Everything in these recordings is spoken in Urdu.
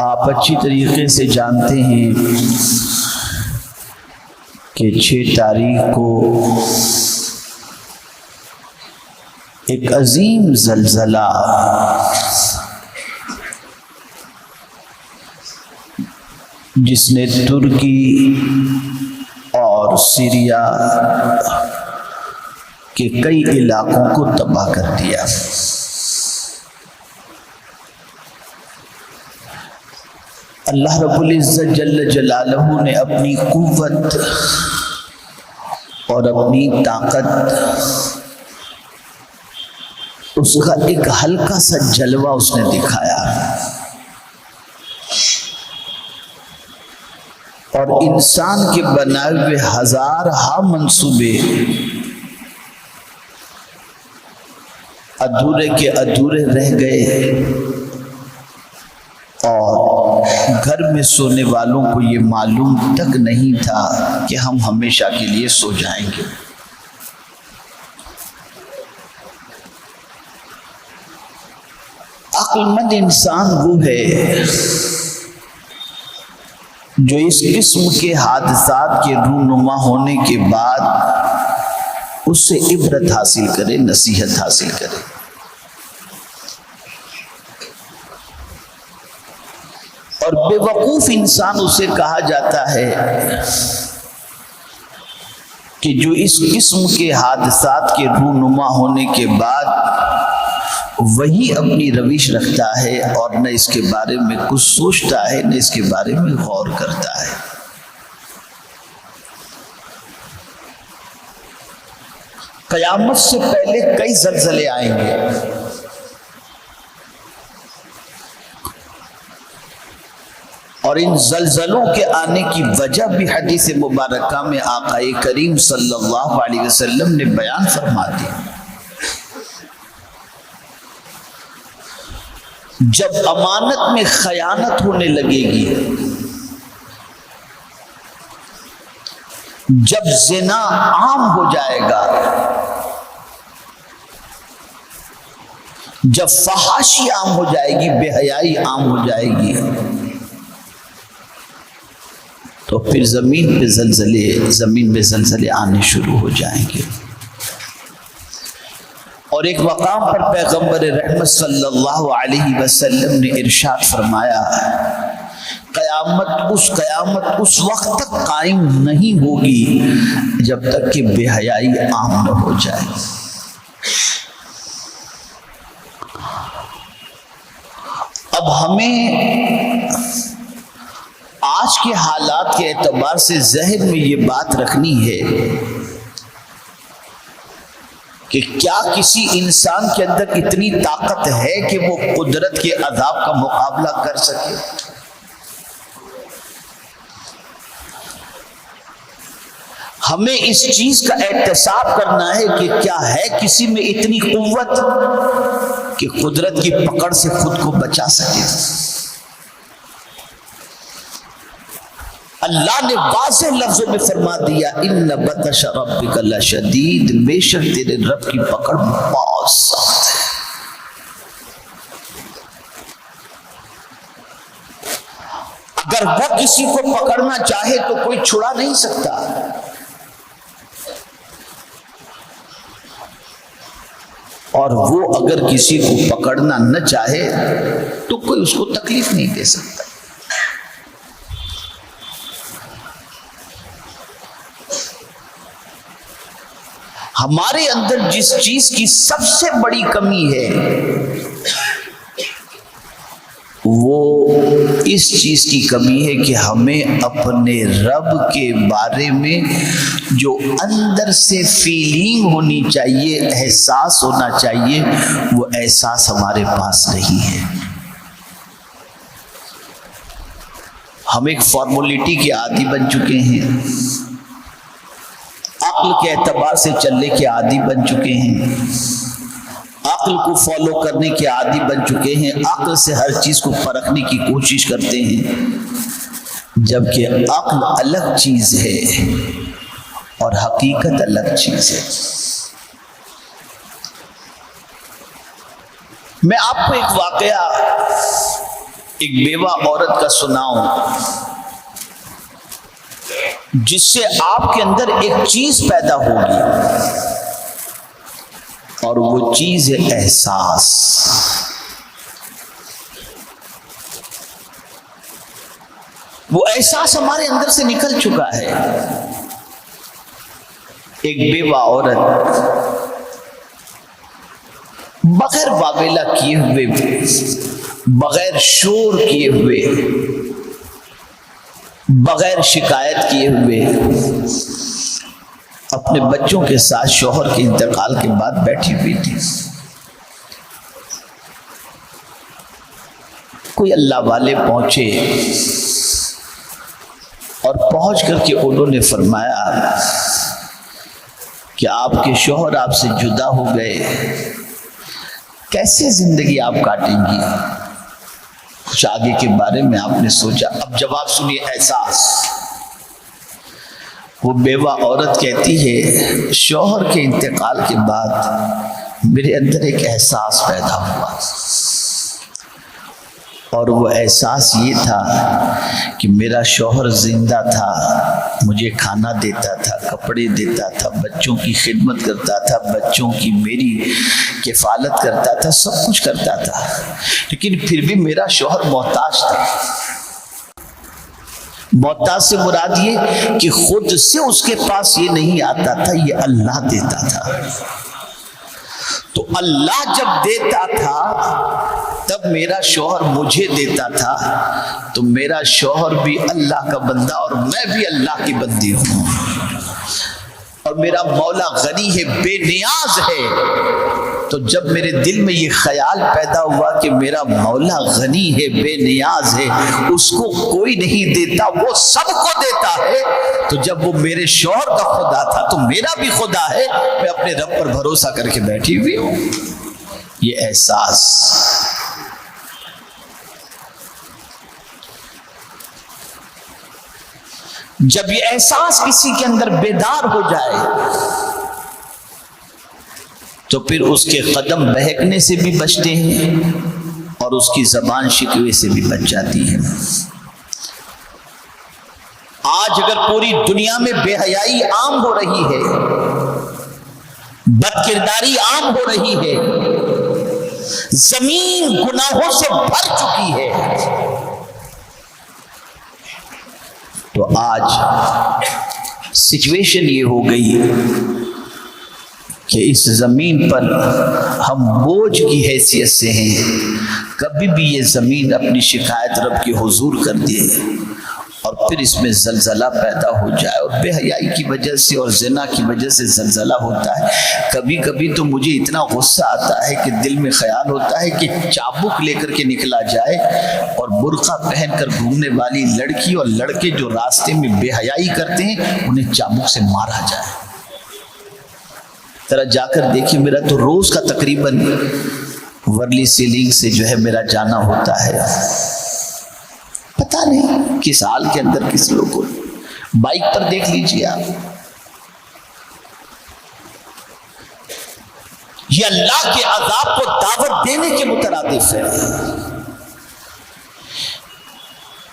آپ اچھی طریقے سے جانتے ہیں کہ 6 تاریخ کو ایک عظیم زلزلہ جس نے ترکی اور سیریا کے کئی علاقوں کو تباہ کر دیا۔ اللہ رب العزت جل جلالہ نے اپنی قوت اور اپنی طاقت اس کا ایک ہلکا سا جلوہ اس نے دکھایا، اور انسان کے بنائے ہوئے ہزارہا منصوبے ادھورے کے ادھورے رہ گئے، اور گھر میں سونے والوں کو یہ معلوم تک نہیں تھا کہ ہم ہمیشہ کے لیے سو جائیں گے۔ عقل مند انسان وہ ہے جو اس قسم کے حادثات کے رونما ہونے کے بعد اس سے عبرت حاصل کرے، نصیحت حاصل کرے۔ اور بے وقوف انسان اسے کہا جاتا ہے کہ جو اس قسم کے حادثات کے رونما ہونے کے بعد وہی اپنی روش رکھتا ہے اور نہ اس کے بارے میں کچھ سوچتا ہے نہ اس کے بارے میں غور کرتا ہے۔ قیامت سے پہلے کئی زلزلے آئیں گے، اور ان زلزلوں کے آنے کی وجہ بھی حدیث مبارکہ میں آقا کریم صلی اللہ علیہ وسلم نے بیان فرما دی۔ جب امانت میں خیانت ہونے لگے گی، جب زنا عام ہو جائے گا، جب فحاشی عام ہو جائے گی، بے حیائی عام ہو جائے گی، تو پھر زمین پہ زلزلے آنے شروع ہو جائیں گے۔ اور ایک مقام پر پیغمبر رحمت صلی اللہ علیہ وسلم نے ارشاد فرمایا، قیامت اس وقت تک قائم نہیں ہوگی جب تک کہ بے حیائی عام نہ ہو جائے۔ اب ہمیں آج کے حالات کے اعتبار سے ذہن میں یہ بات رکھنی ہے کہ کیا کسی انسان کے اندر اتنی طاقت ہے کہ وہ قدرت کے عذاب کا مقابلہ کر سکے؟ ہمیں اس چیز کا احتساب کرنا ہے کہ کیا ہے کسی میں اتنی قوت کہ قدرت کی پکڑ سے خود کو بچا سکے۔ اللہ نے واضح لفظوں میں فرما دیا، ان بطش ربک لشدید، بے شک تیرے رب کی پکڑ بہت سخت ہے۔ اگر وہ کسی کو پکڑنا چاہے تو کوئی چھڑا نہیں سکتا، اور وہ اگر کسی کو پکڑنا نہ چاہے تو کوئی اس کو تکلیف نہیں دے سکتا۔ ہمارے اندر جس چیز کی سب سے بڑی کمی ہے وہ اس چیز کی کمی ہے کہ ہمیں اپنے رب کے بارے میں جو اندر سے فیلنگ ہونی چاہیے، احساس ہونا چاہیے، وہ احساس ہمارے پاس نہیں ہے۔ ہم ایک فارمولیٹی کے عادی بن چکے ہیں، عقل کے اعتبار سے چلنے کے عادی بن چکے ہیں، عقل کو فالو کرنے کے عادی بن چکے ہیں، عقل سے ہر چیز کو پرکھنے کی کوشش کرتے ہیں، جبکہ عقل الگ چیز ہے اور حقیقت الگ چیز ہے۔ میں آپ کو ایک واقعہ ایک بیوہ عورت کا سناؤں جس سے آپ کے اندر ایک چیز پیدا ہوگی، اور وہ چیز ہے احساس۔ وہ احساس ہمارے اندر سے نکل چکا ہے۔ ایک بیوہ عورت بغیر واویلا کیے ہوئے، بغیر شور کیے ہوئے، بغیر شکایت کیے ہوئے اپنے بچوں کے ساتھ شوہر کے انتقال کے بعد بیٹھی ہوئی تھی۔ کوئی اللہ والے پہنچے اور پہنچ کر کے انہوں نے فرمایا کہ آپ کے شوہر آپ سے جدا ہو گئے، کیسے زندگی آپ کاٹیں گی؟ کچھ آگے کے بارے میں آپ نے سوچا؟ اب جواب سنیے، احساس۔ وہ بیوہ عورت کہتی ہے شوہر کے انتقال کے بعد میرے اندر ایک احساس پیدا ہوا، اور وہ احساس یہ تھا کہ میرا شوہر زندہ تھا، مجھے کھانا دیتا تھا، کپڑے دیتا تھا، بچوں کی خدمت کرتا تھا، بچوں کی میری کفالت کرتا تھا، سب کچھ کرتا تھا، لیکن پھر بھی میرا شوہر محتاج تھا۔ محتاج سے مراد یہ کہ خود سے اس کے پاس یہ نہیں آتا تھا، یہ اللہ دیتا تھا۔ تو اللہ جب دیتا تھا تب میرا شوہر مجھے دیتا تھا، تو میرا شوہر بھی اللہ کا بندہ اور میں بھی اللہ کی بندی ہوں، اور میرا مولا غنی ہے، بے نیاز ہے۔ تو جب میرے دل میں یہ خیال پیدا ہوا کہ میرا مولا غنی ہے، بے نیاز ہے، اس کو کوئی نہیں دیتا، وہ سب کو دیتا ہے، تو جب وہ میرے شوہر کا خدا تھا تو میرا بھی خدا ہے، میں اپنے رب پر بھروسہ کر کے بیٹھی ہوئی ہوں۔ یہ احساس۔ جب یہ احساس کسی کے اندر بیدار ہو جائے تو پھر اس کے قدم بہکنے سے بھی بچتے ہیں اور اس کی زبان شکوے سے بھی بچ جاتی ہے۔ آج اگر پوری دنیا میں بے حیائی عام ہو رہی ہے، بد کرداری عام ہو رہی ہے، زمین گناہوں سے بھر چکی ہے، تو آج سچویشن یہ ہو گئی کہ اس زمین پر ہم بوجھ کی حیثیت سے ہیں۔ کبھی بھی یہ زمین اپنی شکایت رب کے حضور کر دے اور پھر اس میں زلزلہ پیدا ہو جائے، اور بے حیائی کی وجہ سے اور زنا کی وجہ سے زلزلہ ہوتا ہے۔ کبھی کبھی تو مجھے اتنا غصہ آتا ہے کہ دل میں خیال ہوتا ہے کہ چابک لے کر کے نکلا جائے اور برقع پہن کر گھومنے والی لڑکی اور لڑکے جو راستے میں بے حیائی کرتے ہیں انہیں چابک سے مارا جائے۔ ذرا جا کر دیکھیں، میرا تو روز کا تقریباً ورلی سیلنگ سے جو ہے میرا جانا ہوتا ہے، پتہ نہیں کس حال کے اندر کس لوگ کو، بائک پر دیکھ لیجیے آپ۔ یہ اللہ کے عذاب کو دعوت دینے کے مترادف ہے۔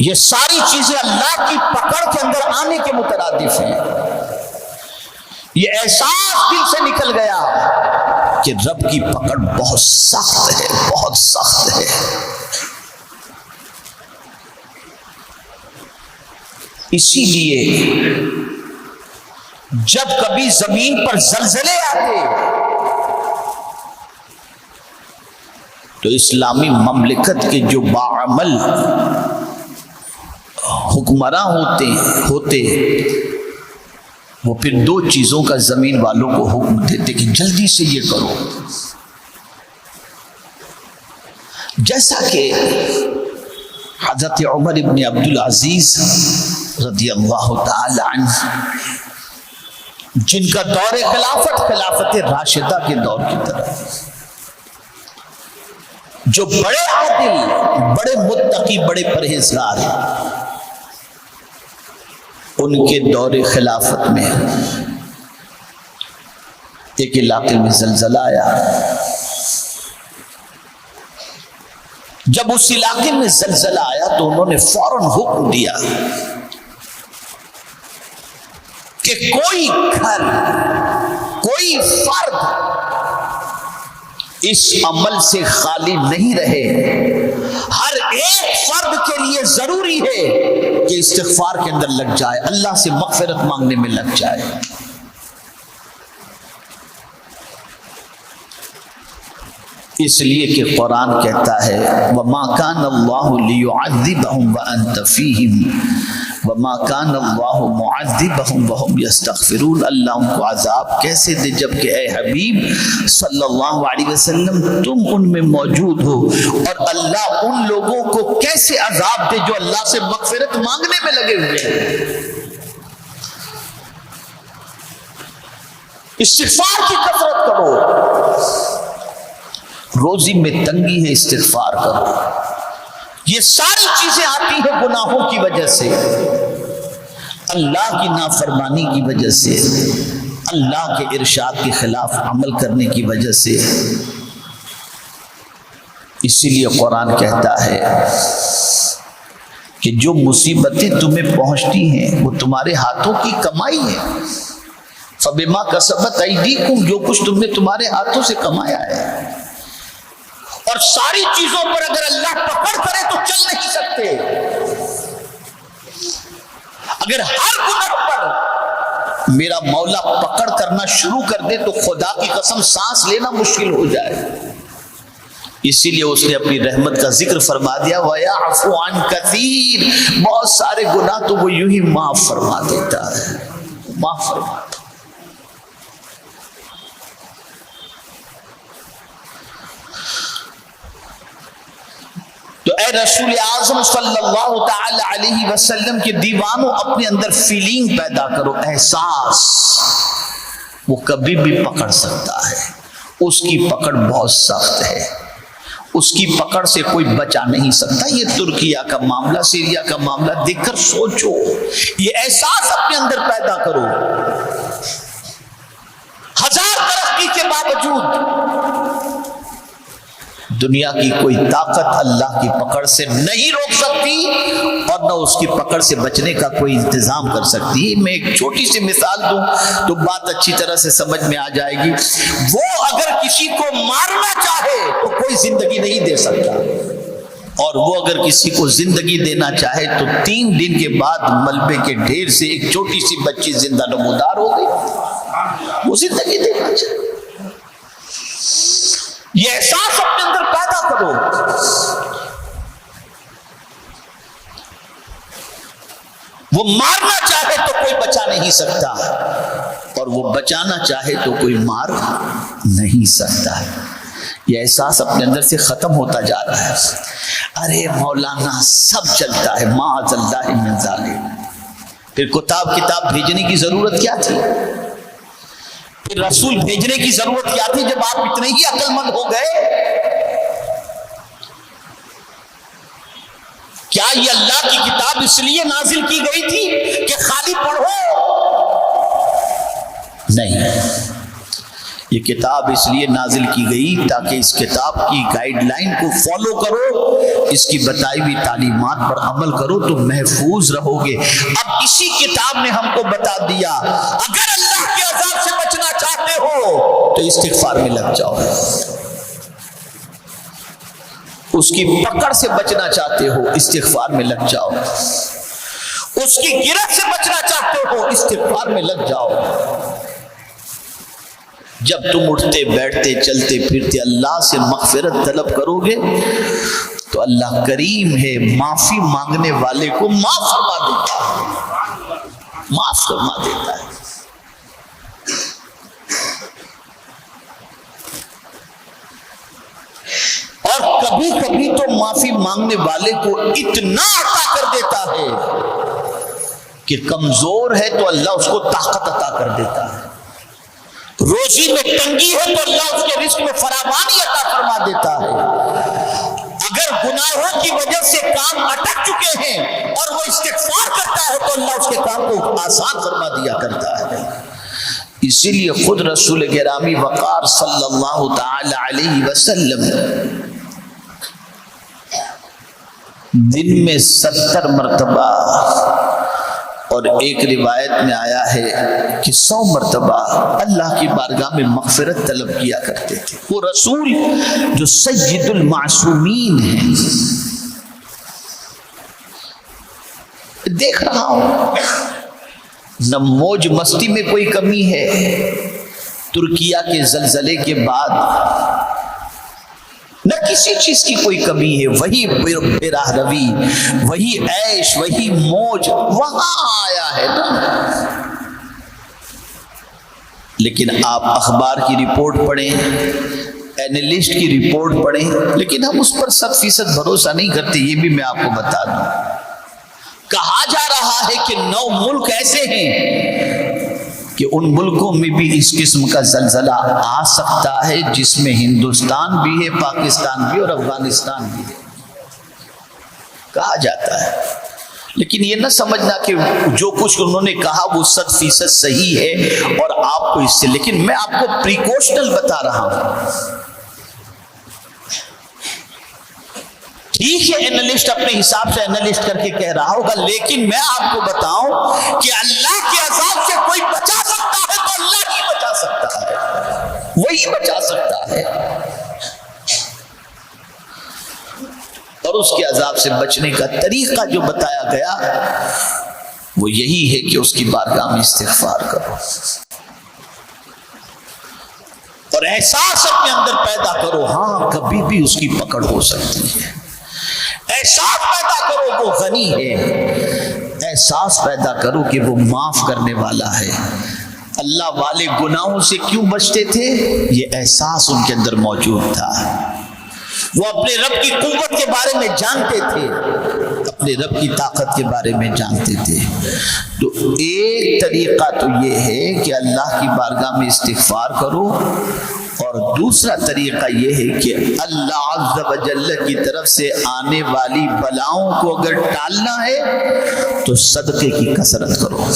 یہ ساری چیزیں اللہ کی پکڑ کے اندر آنے کے مترادف ہیں۔ یہ احساس دل سے نکل گیا کہ رب کی پکڑ بہت سخت ہے، بہت سخت ہے۔ اسی لیے جب کبھی زمین پر زلزلے آتے تو اسلامی مملکت کے جو باعمل حکمراں ہوتے وہ پھر دو چیزوں کا زمین والوں کو حکم دیتے کہ جلدی سے یہ کرو، جیسا کہ حضرت عمر ابن عبدالعزیز رضی اللہ تعالی عنہ، جن کا دور خلافت راشدہ کے دور کی طرح، جو بڑے عادل، بڑے متقی، بڑے پرہیزگار ہیں، ان کے دور خلافت میں ایک علاقے میں زلزلہ آیا، جب اس علاقے میں زلزلہ آیا تو انہوں نے فوراً حکم دیا کہ کوئی گھر، کوئی فرد اس عمل سے خالی نہیں رہے، ہر ایک فرد کے لیے ضروری ہے کہ استغفار کے اندر لگ جائے، اللہ سے مغفرت مانگنے میں لگ جائے۔ اس لیے کہ قرآن کہتا ہے وَمَا كَانَ اللَّهُ لِيُعَذِّبَهُمْ وَأَنْتَ فِيهِمْ وَمَا كَانَ اللَّهُ مُعَذِّبَهُمْ وَهُمْ يَسْتَغْفِرُونَ۔ اللہ ان کو عذاب کیسے دے جبکہ اے حبیب صلی اللہ علیہ وسلم تم ان میں موجود ہو، اور اللہ ان لوگوں کو کیسے عذاب دے جو اللہ سے مغفرت مانگنے میں لگے ہوئے ہیں۔ استغفار کی کثرت کرو، روزی میں تنگی ہے استغفار کرو۔ یہ ساری چیزیں آتی ہیں گناہوں کی وجہ سے، اللہ کی نافرمانی کی وجہ سے، اللہ کے ارشاد کے خلاف عمل کرنے کی وجہ سے۔ اسی لیے قرآن کہتا ہے کہ جو مصیبتیں تمہیں پہنچتی ہیں وہ تمہارے ہاتھوں کی کمائی ہے۔ فَبِمَا كَسَبَتْ أَيْدِيكُمْ، جو کچھ تم نے تمہارے ہاتھوں سے کمایا ہے، اور ساری چیزوں پر اگر اللہ پکڑ کرے تو چل نہیں سکتے۔ اگر ہر گناہ پر میرا مولا پکڑ کرنا شروع کر دے تو خدا کی قسم سانس لینا مشکل ہو جائے۔ اسی لیے اس نے اپنی رحمت کا ذکر فرما دیا وَيَعْفُو عَنْ كَثِيرٍ، بہت سارے گناہ تو وہ یوں ہی معاف فرما دیتا ہے، معاف فرما دیتا ہے۔ تو اے رسول اعظم صلی اللہ تعالی علیہ وسلم کے دیوانوں، اپنے اندر فیلنگ پیدا کرو، احساس۔ وہ کبھی بھی پکڑ سکتا ہے، اس کی پکڑ بہت سخت ہے، اس کی پکڑ سے کوئی بچا نہیں سکتا۔ یہ ترکیہ کا معاملہ، سیریا کا معاملہ دیکھ کر سوچو، یہ احساس اپنے اندر پیدا کرو۔ ہزار ترقی کے باوجود دنیا کی کوئی طاقت اللہ کی پکڑ سے نہیں روک سکتی، اور نہ اس کی پکڑ سے بچنے کا کوئی انتظام کر سکتی۔ میں ایک چھوٹی سی مثال دوں تو بات اچھی طرح سے سمجھ میں آ جائے گی۔ وہ اگر کسی کو مارنا چاہے تو کوئی زندگی نہیں دے سکتا، اور وہ اگر کسی کو زندگی دینا چاہے تو 3 دن کے بعد ملبے کے ڈھیر سے ایک چھوٹی سی بچی زندہ نمودار ہو گئی، وہ زندگی دینا چاہے۔ یہ احساس اپنے اندر پیدا کرو۔ وہ مارنا چاہے تو کوئی بچا نہیں سکتا، اور وہ بچانا چاہے تو کوئی مار نہیں سکتا۔ یہ احساس اپنے اندر سے ختم ہوتا جا رہا ہے۔ ارے مولانا سب چلتا ہے، معاذ اللہ من ذالک۔ پھر کتاب بھیجنے کی ضرورت کیا تھی؟ پھر رسول بھیجنے کی ضرورت کیا تھی جب آپ اتنے ہی عقل مند ہو گئے؟ کیا یہ اللہ کی کتاب اس لیے نازل کی گئی تھی کہ خالی پڑھو؟ نہیں، یہ کتاب اس لیے نازل کی گئی تاکہ اس کتاب کی گائیڈ لائن کو فالو کرو، اس کی بتائی ہوئی تعلیمات پر عمل کرو تو محفوظ رہو گے۔ اب اسی کتاب نے ہم کو بتا دیا اگر اللہ کے عذاب سے بچنا چاہتے ہو تو استغفار میں لگ جاؤ، اس کی پکڑ سے بچنا چاہتے ہو استغفار میں لگ جاؤ، اس کی گرفت سے بچنا چاہتے ہو استغفار میں لگ جاؤ۔ جب تم اٹھتے بیٹھتے چلتے پھرتے اللہ سے مغفرت طلب کرو گے تو اللہ کریم ہے، معافی مانگنے والے کو معاف فرما دیتا ہے، معاف فرما دیتا ہے۔ اور کبھی کبھی تو معافی مانگنے والے کو اتنا عطا کر دیتا ہے کہ کمزور ہے تو اللہ اس کو طاقت عطا کر دیتا ہے، روزی میں تنگی ہے تو اللہ اس کے رزق میں فراوانی عطا فرما دیتا ہے۔ اگر گناہوں کی وجہ سے کام اٹک چکے ہیں اور وہ استغفار کرتا ہے تو اللہ اس کے کام کو آسان فرما دیا کرتا ہے۔ اسی لیے خود رسول گرامی وقار صلی اللہ تعالی علیہ وسلم دن میں 70 مرتبہ، اور ایک روایت میں آیا ہے کہ 100 مرتبہ اللہ کی بارگاہ میں مغفرت طلب کیا کرتے تھے۔ وہ رسول جو سید المعصومین ہیں، دیکھ رہا ہوں نہ موج مستی میں کوئی کمی ہے، ترکیہ کے زلزلے کے بعد نہ کسی چیز کی کوئی کمی ہے، وہی براہ روی، وہی عیش، وہی موج وہاں آیا ہے نا۔ لیکن آپ اخبار کی رپورٹ پڑھیں، اینالسٹ کی رپورٹ پڑھیں، لیکن ہم اس پر 100% بھروسہ نہیں کرتے۔ یہ بھی میں آپ کو بتا دوں، کہا جا رہا ہے کہ 9 ملک ایسے ہیں کہ ان ملکوں میں بھی اس قسم کا زلزلہ آ سکتا ہے، جس میں ہندوستان بھی ہے، پاکستان بھی اور افغانستان بھی ہے، کہا جاتا ہے۔ لیکن یہ نہ سمجھنا کہ جو کچھ انہوں نے کہا وہ 100% صحیح ہے اور آپ کو اس سے، لیکن میں آپ کو پریکوشنل بتا رہا ہوں۔ ٹھیک ہے اینالسٹ اپنے حساب سے اینالسٹ کر کے کہہ رہا ہوگا، لیکن میں آپ کو بتاؤں کہ اللہ کے عذاب سے کوئی بچا سکتا ہے تو اللہ ہی بچا سکتا ہے، وہی بچا سکتا ہے۔ اور اس کے عذاب سے بچنے کا طریقہ جو بتایا گیا وہ یہی ہے کہ اس کی بارگاہ میں استغفار کرو اور احساس اپنے اندر پیدا کرو، ہاں کبھی بھی اس کی پکڑ ہو سکتی ہے۔ احساس پیدا کرو وہ غنی ہے، احساس پیدا کرو کہ وہ معاف کرنے والا ہے۔ اللہ والے گناہوں سے کیوں بچتے تھے؟ یہ احساس ان کے اندر موجود تھا۔ وہ اپنے رب کی قوت کے بارے میں جانتے تھے، اپنے رب کی طاقت کے بارے میں جانتے تھے۔ تو ایک طریقہ تو یہ ہے کہ اللہ کی بارگاہ میں استغفار کرو، اور دوسرا طریقہ یہ ہے کہ اللہ عز و جل کی طرف سے آنے والی بلاؤں کو اگر ٹالنا ہے تو صدقے کی کثرت کرو۔